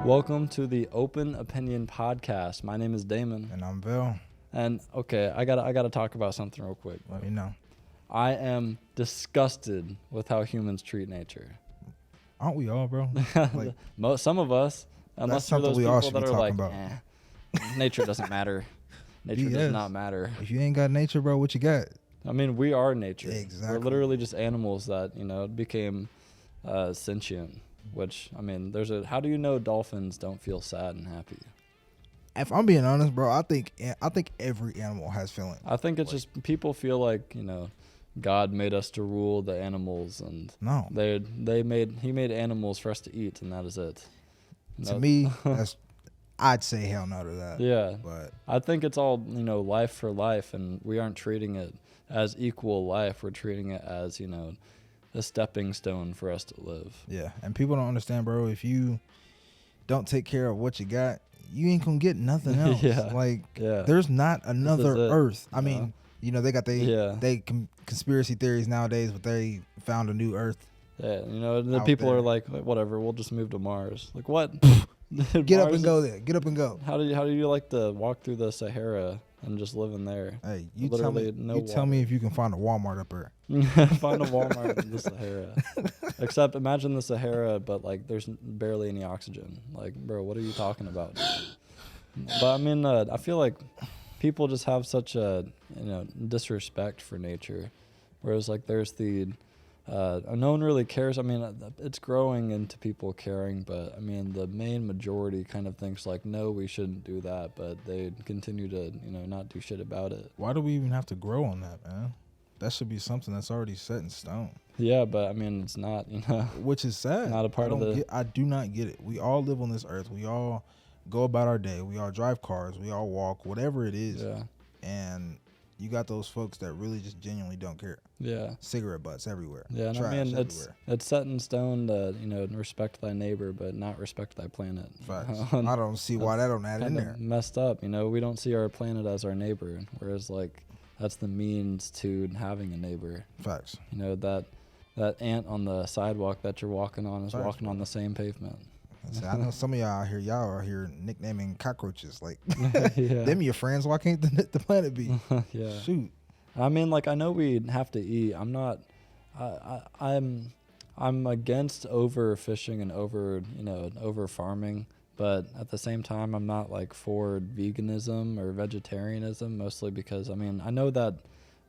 Welcome to the Open Opinion Podcast. My name is Damon. And I'm Bill. And okay, I gotta talk about something real quick. Let me know. I am disgusted with how humans treat nature. Aren't we all, bro? Like, Some of us, unless you're those we all people should that be are like, talking about. nature doesn't matter. Nature does BS. not matter. If you ain't got nature, bro, what you got? I mean, we are nature. Exactly. We're literally just animals that, became sentient. Which, I mean, how do you know dolphins don't feel sad and happy? If I'm being honest, bro, I think every animal has feelings. I think it's just people feel like, God made us to rule the animals, and No. he made animals for us to eat, and that is it. To me, I'd say hell no to that. Yeah. But I think it's all, life for life, and we aren't treating it as equal life. We're treating it as, a stepping stone for us to live. yeah, and people don't understand, bro. If you don't take care of what you got, you ain't gonna get nothing else. There's not another Earth. I mean, they got conspiracy theories nowadays, but they found a new Earth. Yeah, the people are like, whatever, we'll just move to Mars. Like, what? Get up and go there. Get up and go. How do you like to walk through the Sahara and just live in there? Hey, you tell me if you can find a Walmart up there. Find a Walmart in the Sahara. Except imagine the Sahara, but like there's barely any oxygen. Like, bro, what are you talking about? But I mean, I feel like people just have such a disrespect for nature, whereas like there's the no one really cares. I mean, it's growing into people caring, but I mean, the main majority kind of thinks like, no, we shouldn't do that, but they continue to, not do shit about it. Why do we even have to grow on that, man? That should be something that's already set in stone. Yeah, but I mean, it's not, Which is sad. Not a part I do not get it. We all live on this earth. We all go about our day. We all drive cars. We all walk, whatever it is. Yeah. And you got those folks that really just genuinely don't care. Yeah. Cigarette butts everywhere. Yeah, and I mean, it's set in stone to, respect thy neighbor, but not respect thy planet. Facts. I don't see why that don't add in there. Messed up. We don't see our planet as our neighbor, whereas, like, that's the means to having a neighbor. Facts. That ant on the sidewalk that you're walking on is walking on the same pavement. I know some of y'all are here nicknaming cockroaches like them your friends. Why can't the planet be? Yeah. Shoot. I mean, like, I know we have to eat. I'm not. I'm against overfishing and over farming, but at the same time, I'm not like for veganism or vegetarianism. Mostly because I know that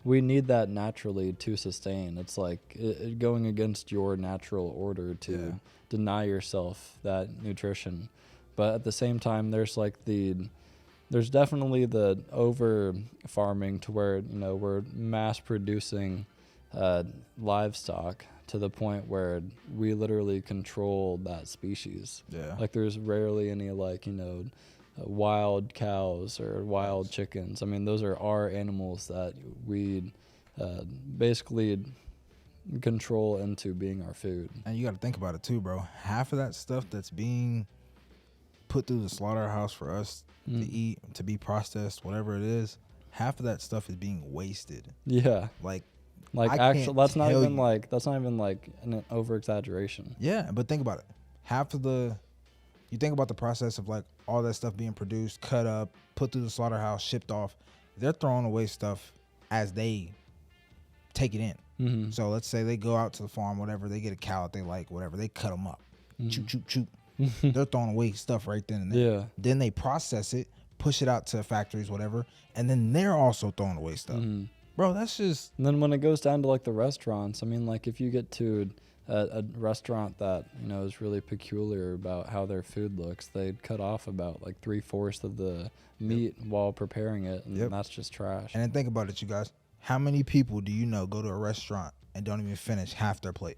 we need that naturally to sustain. It's like going against your natural order to deny yourself that nutrition. But at the same time, there's definitely the over farming to where, we're mass producing livestock to the point where we literally control that species. Yeah. Like there's rarely any wild cows or wild chickens. I mean, those are our animals that we basically control into being our food. And you got to think about it too, bro. Half of that stuff that's being put through the slaughterhouse for us to eat, to be processed, whatever it is, half of that stuff is being wasted. Yeah. Like actually, that's not even an over exaggeration. Yeah, but think about it. You think about the process of like all that stuff being produced, cut up, put through the slaughterhouse, shipped off. They're throwing away stuff as they take it in. Mm-hmm. So let's say they go out to the farm, whatever, they get a cow that they like, whatever, they cut them up. Choop, choop, choop. They're throwing away stuff right then and there. Yeah. Then they process it, push it out to factories, whatever, and then they're also throwing away stuff. Bro, that's just... And then when it goes down to like the restaurants, I mean, like if you get to a restaurant that, is really peculiar about how their food looks, they'd cut off about like 3/4 of the meat while preparing it, and that's just trash. And then think about it, you guys. How many people do you know go to a restaurant and don't even finish half their plate?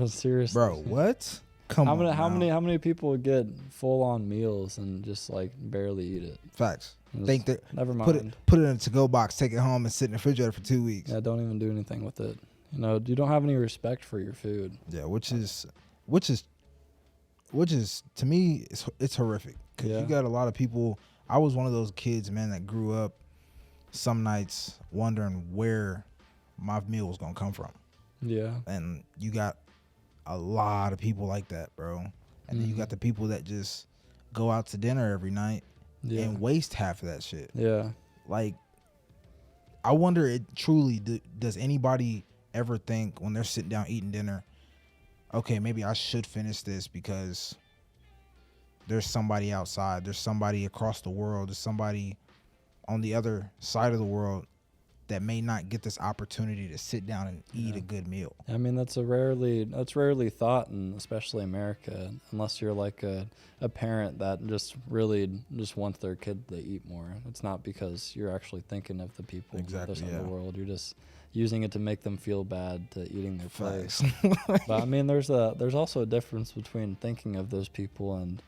Seriously. Bro, what? Come on. How many people get full on meals and just like barely eat it? Facts. Think that never mind. Put it in a to-go box, take it home, and sit in the refrigerator for 2 weeks. Yeah, don't even do anything with it. You don't have any respect for your food. Yeah, which is to me it's horrific because you got a lot of people. I was one of those kids, man, that grew up some nights wondering where my meal was gonna come from. Yeah, and you got a lot of people like that, bro. And then you got the people that just go out to dinner every night and waste half of that shit. Yeah. Like, I wonder, it truly, does anybody ever think when they're sitting down eating dinner, okay, maybe I should finish this because there's somebody outside, there's somebody across the world, there's somebody on the other side of the world that may not get this opportunity to sit down and eat a good meal. I mean, that's rarely thought, and especially America, unless you're like a parent that just really just wants their kid to eat more. It's not because you're actually thinking of the people on the other side of the world. You're just using it to make them feel bad to eating their place. But I mean, there's also a difference between thinking of those people and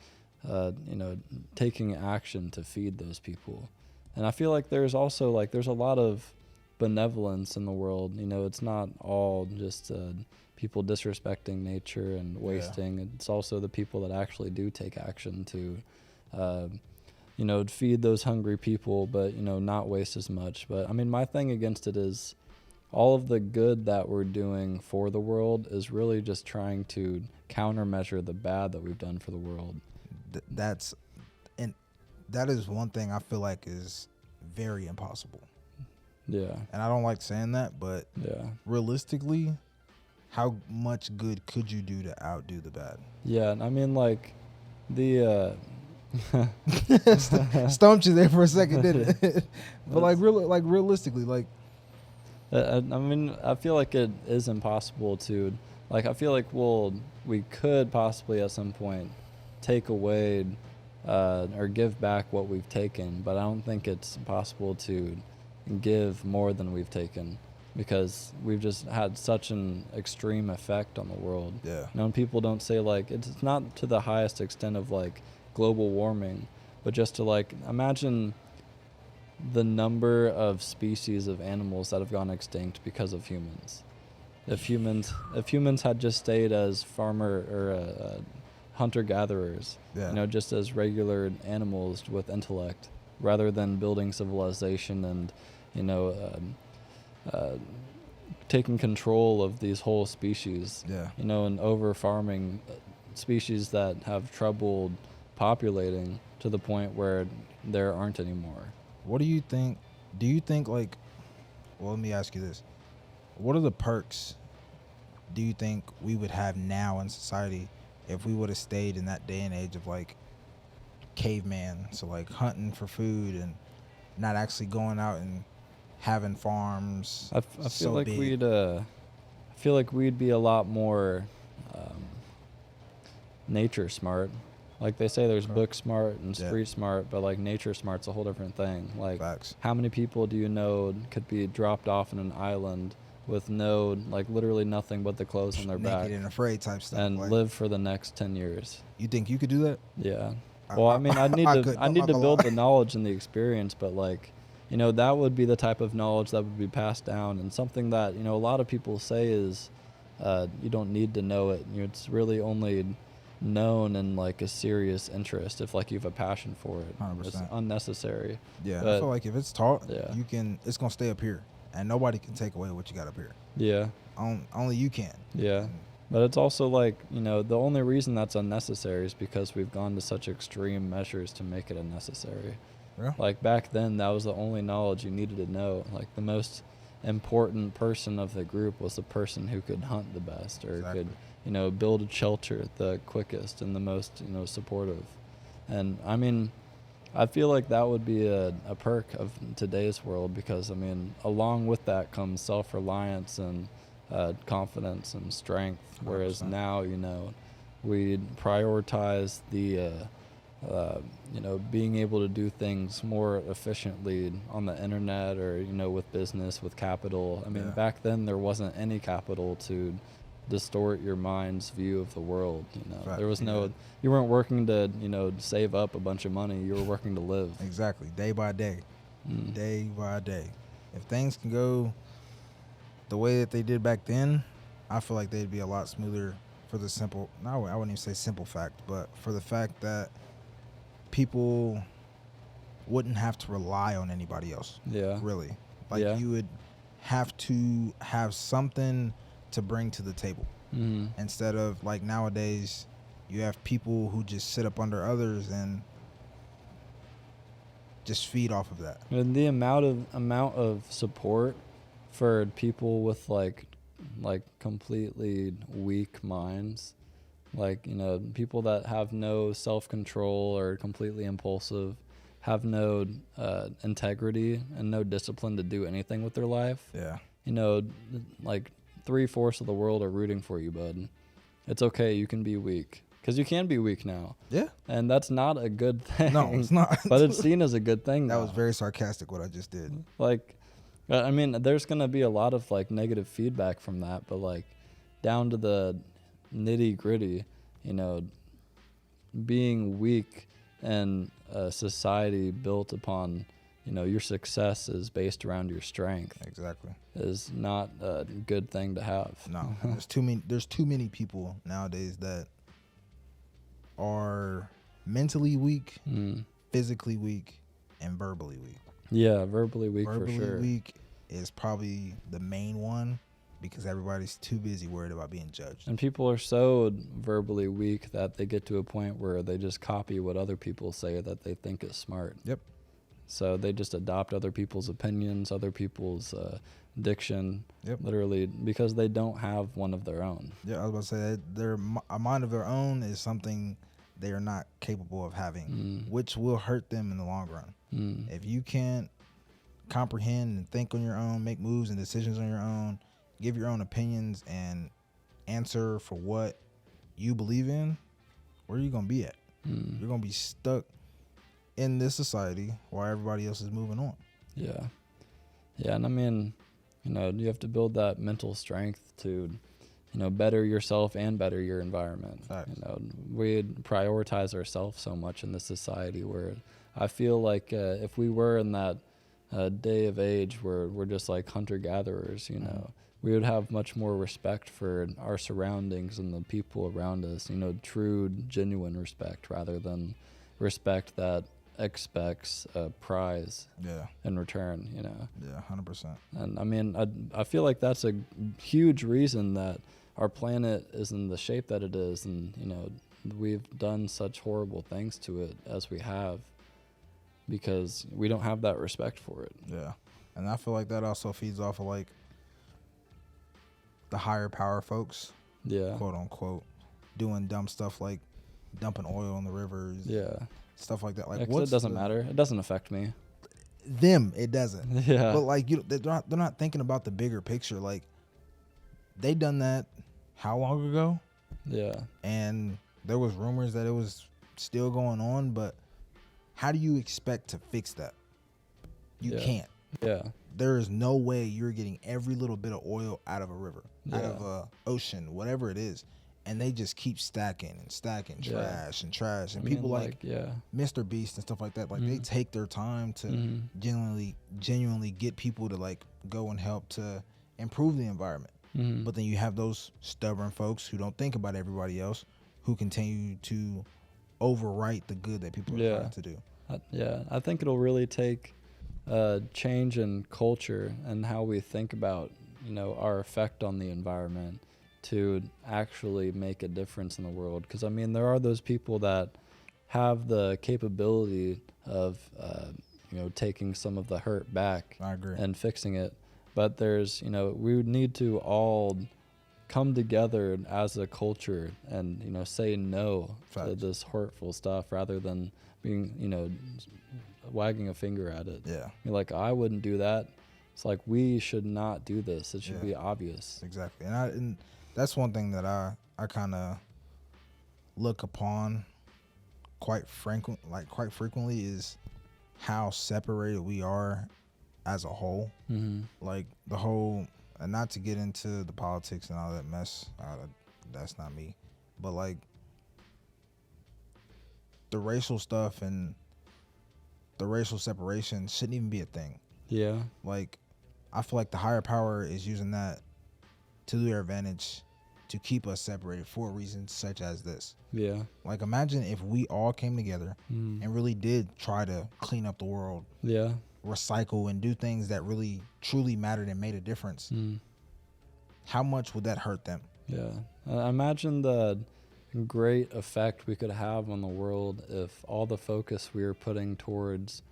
taking action to feed those people. And I feel like there's also there's a lot of benevolence in the world. It's not all just people disrespecting nature and wasting. It's also the people that actually do take action to feed those hungry people, but not waste as much. But I mean, my thing against it is all of the good that we're doing for the world is really just trying to countermeasure the bad that we've done for the world. That is one thing I feel like is very impossible. Yeah. And I don't like saying that, but realistically, how much good could you do to outdo the bad? Yeah, and I mean, the stumped you there for a second, didn't it? But realistically, I mean, I feel like it is impossible to, I feel like we could possibly at some point take away or give back what we've taken, but I don't think it's possible to give more than we've taken, because we've just had such an extreme effect on the world. Yeah. And people don't say it's not to the highest extent of global warming, but just to imagine the number of species of animals that have gone extinct because of humans. If humans had just stayed as farmer or hunter-gatherers, just as regular animals with intellect, rather than building civilization and taking control of these whole species, and over farming species that have trouble populating to the point where there aren't anymore. What do you think? Do you think well, let me ask you this. What are the perks do you think we would have now in society if we would have stayed in that day and age of caveman, so hunting for food and not actually going out and having farms? I feel like we'd be a lot more nature smart. They say there's book smart and street smart, but nature smart's a whole different thing. Facts. How many people do you know could be dropped off in an island with no literally nothing but the clothes on their back, naked and afraid type stuff, and live for the next 10 years? You think you could do that? Yeah. Well, I mean, I need to build the knowledge and the experience, but that would be the type of knowledge that would be passed down, and something that a lot of people say is you don't need to know it. It's really only known in a serious interest if you have a passion for it. 100%. It's unnecessary. Yeah, but I feel if it's taught, it's gonna stay up here, and nobody can take away what you got up here. Yeah. Only you can. Yeah. But it's also the only reason that's unnecessary is because we've gone to such extreme measures to make it unnecessary. Yeah. Back then, that was the only knowledge you needed to know. The most important person of the group was the person who could hunt the best, or could build a shelter the quickest and the most supportive. And I mean, I feel that would be a perk of today's world, because I mean, along with that comes self-reliance and confidence and strength, whereas 100%. Now we prioritize the being able to do things more efficiently on the internet, or with business, with capital. I mean, back then there wasn't any capital to distort your mind's view of the world. There was you weren't working to save up a bunch of money. You were working to live. Exactly. Day by day. Day by day. If things can go the way that they did back then, I feel like they'd be a lot smoother, for the simple, I wouldn't even say simple fact, but for the fact that people wouldn't have to rely on anybody else. Yeah. Really. You would have to have something to bring to the table. Mm-hmm. Instead of nowadays, You have people who just sit up under others and just feed off of that. And the amount of support for people with like completely weak minds, like, you know, people that have no self-control or completely impulsive, have no integrity and no discipline to do anything with their life. Yeah. You know, like 3/4 of the world are rooting for you, bud. It's okay. You can be weak. Because you can be weak now. Yeah. And that's not a good thing. No, it's not. But it's seen as a good thing. That was very sarcastic what I just did. Like, I mean, there's going to be a lot of like negative feedback from that, but like down to the nitty gritty, you know, being weak in a society built upon, you know, your success is based around your strength. Exactly. Is not a good thing to have. No, there's too many people nowadays that are mentally weak, physically weak, and verbally weak. Yeah, verbally weak for sure. Verbally weak is probably the main one because everybody's too busy worried about being judged. And people are so verbally weak that they get to a point where they just copy what other people say that they think is smart. Yep. So they just adopt other people's opinions, other people's diction, literally, because they don't have one of their own. Yeah, I was about to say that a mind of their own is something they are not capable of having, which will hurt them in the long run. If you can't comprehend and think on your own, make moves and decisions on your own, give your own opinions and answer for what you believe in, where are you going to be at? You're going to be stuck in this society while everybody else is moving on. Yeah. Yeah, and I mean, you know, you have to build that mental strength to, you know, better yourself and better your environment. Facts. You know, we prioritize ourselves so much in this society where I feel like if we were in that day of age where we're just like hunter-gatherers, you know, we would have much more respect for our surroundings and the people around us, you know, true, genuine respect rather than respect that expects a prize in return, you know. Yeah, 100%. And I mean, I feel like that's a huge reason that our planet is in the shape that it is, and, you know, we've done such horrible things to it as we have because we don't have that respect for it. Yeah. And I feel like that also feeds off of like the higher power folks, quote unquote, doing dumb stuff like dumping oil in the rivers. Yeah. Stuff like that. Like, it doesn't matter. It doesn't affect me. Them, it doesn't. Yeah. But like, they're not thinking about the bigger picture. Like, they done that how long ago? Yeah. And there was rumors that it was still going on, but how do you expect to fix that? You can't. Yeah. There is no way you're getting every little bit of oil out of a river, out of a ocean, whatever it is. And they just keep stacking trash and trash. And people like Mr. Beast and stuff like that, like they take their time to genuinely get people to like go and help to improve the environment. But then you have those stubborn folks who don't think about everybody else, who continue to overwrite the good that people are trying to do. I think it'll really take change in culture and how we think about, you know, our effect on the environment to actually make a difference in the world. Because, I mean, there are those people that have the capability of, you know, taking some of the hurt back. I agree. And fixing it. But there's, you know, we would need to all come together as a culture and, you know, say no to this hurtful stuff rather than being, you know, wagging a finger at it. Yeah. You're like, I wouldn't do that. It's like, we should not do this. It should be obvious. Exactly. And that's one thing that I kind of look upon quite frequently is how separated we are as a whole. Like the whole, and not to get into the politics and all that mess, that's not me, but like the racial stuff and the racial separation shouldn't even be a thing. Yeah. Like, I feel like the higher power is using that to their advantage to keep us separated for reasons such as this. Yeah. Like, imagine if we all came together and really did try to clean up the world. Yeah. Recycle and do things that really truly mattered and made a difference. How much would that hurt them? Yeah. Imagine the great effect we could have on the world if all the focus we were putting towards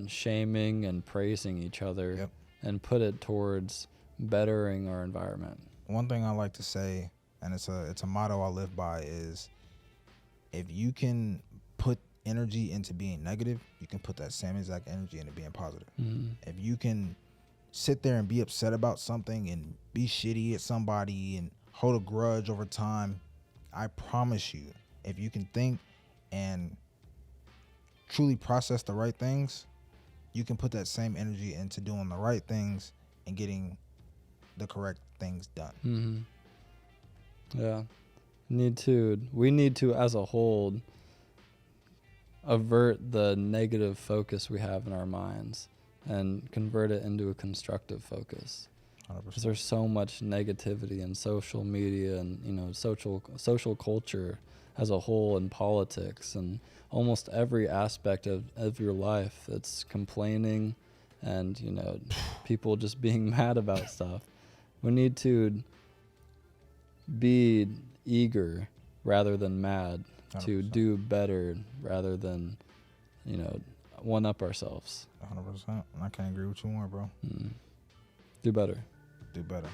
shaming and praising each other and put it towards bettering our environment. One thing I like to say, and it's a motto I live by, is if you can put energy into being negative, you can put that same exact energy into being positive. Mm-hmm. If you can sit there and be upset about something and be shitty at somebody and hold a grudge over time, I promise you, if you can think and truly process the right things, you can put that same energy into doing the right things and getting the correct things done. Mm-hmm. Yeah. We need to, as a whole, avert the negative focus we have in our minds and convert it into a constructive focus. 100%. Because there's so much negativity in social media and, you know, social culture as a whole, and politics and almost every aspect of your life. It's complaining and, you know, people just being mad about stuff. We need to be eager rather than mad 100%. To do better rather than, you know, one up ourselves. 100%. I can't agree with you more, bro. Do better. Do better.